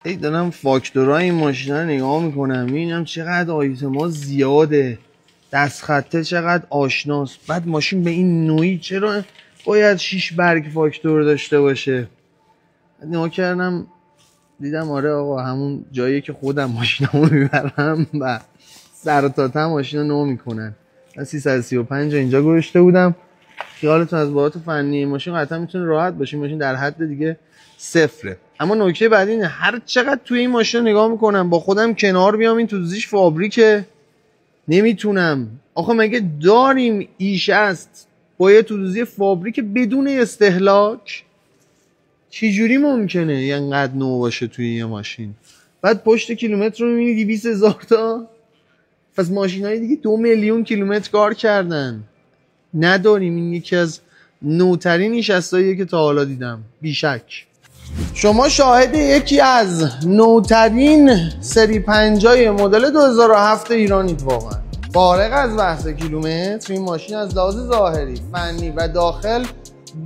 هی دارم فاکتورهای این ماشین رو نگاه میکنم میبینم چقدر آیتما زیاده، دست خطه چقدر آشناست. بعد ماشین به این نوعی چرا باید 6 برگ فاکتور داشته باشه؟ نگاه کردم دیدم آره آقا همون جایی که خودم ماشینمو میبرم و سر تا ته ماشین رو نو میکنن. من 335 اینجا گذاشته بودم. خیالتون از بابت فنی ماشین قطعا میتونه راحت باشه، ماشین در حد دیگه صفره. اما نکته بعدی اینه هر چقدر توی این ماشین نگاه میکنم با خودم کنار بیام این تو زیش فابریکه نمیتونم. آخه مگه داریم ایش است با یه تودوزی فابریک بدون استهلاک؟ چجوری ممکنه اینقدر نو باشه توی یه ماشین؟ بعد پشت کیلومتر رو میبینی 200,000 تا. پس ماشین های دیگه 2 میلیون کیلومتر کار کردن. نداریم. این یکی از نوترین نشستاییه که تا حالا دیدم بیشک. شما شاهد یکی از نوترین سری 50 مدل 2007 ایرانید. واقعا فارغ از بحث کیلومتر این ماشین از لحاظ ظاهری، فنی و داخل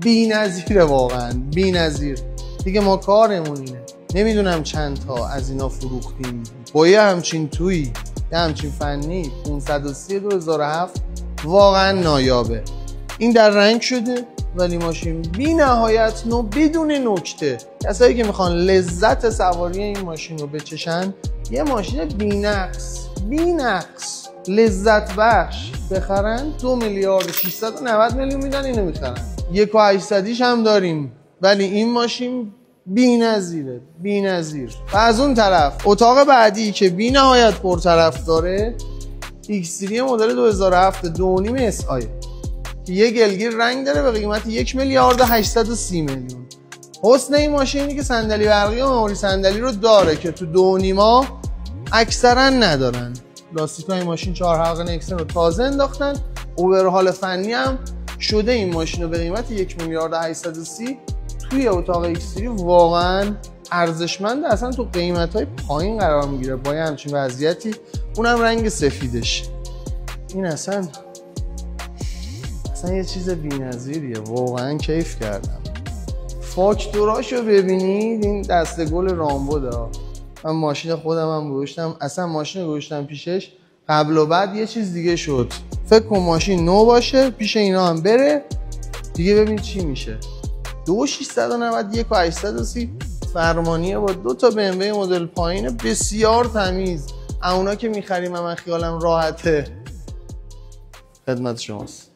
بی‌نظیره. واقعا بی‌نظیر. دیگه ما کارمون اینه. نمیدونم چند تا از اینا فروختیم با یه همچین تویی، یه همچین فنی. 530 2007 واقعا نایابه. این در رنگ شده ولی ماشین بی نهایت نو بدون نکته. کسایی که میخوان لذت سواری این ماشین رو بچشن یه ماشین بی نقص لذت بخش بخرن 2 میلیارد 690 میلیون میدن اینو میخرن. 1.8 هم داریم ولی این ماشین بی‌نظیره، بی‌نظیر. و از اون طرف اتاق بعدی که بی نهایت پرطرف داره X3 مدل 2007 2.5 SI که یه گلگیر رنگ داره به قیمت 1 میلیارد 830 میلیون. حسن این ماشینی که صندلی برقی و مموری صندلی رو داره که تو 2.5 اکثرا ندارن. لاستیکای ماشین 4 حلقه نکسن رو تازه انداختن. اوورهال فنی هم شده این ماشین رو به قیمت 1 میلیارد 830 توی اتاق X3 واقعا ارزشمند. اصلا تو قیمت‌های پایین قرار میگیره با همچین وضعیتی، اونم رنگ سفیدش. این اصلا یه چیز بی‌نظیریه. واقعا کیف کردم. فاکتوراشو ببینید. این دسته گل رامبوده. من ماشین خودم هم گذاشتم، اصلا ماشین گذاشتم پیشش قبل و بعد یه چیز دیگه شد. فکر کن ماشین نو باشه پیش اینا هم بره دیگه ببین چی میشه. 2691 و 830 فرمانیه با 2 تا BMW مدل پایین بسیار تمیز. اونا که میخریم من خیالم راحته. خدمت شماست.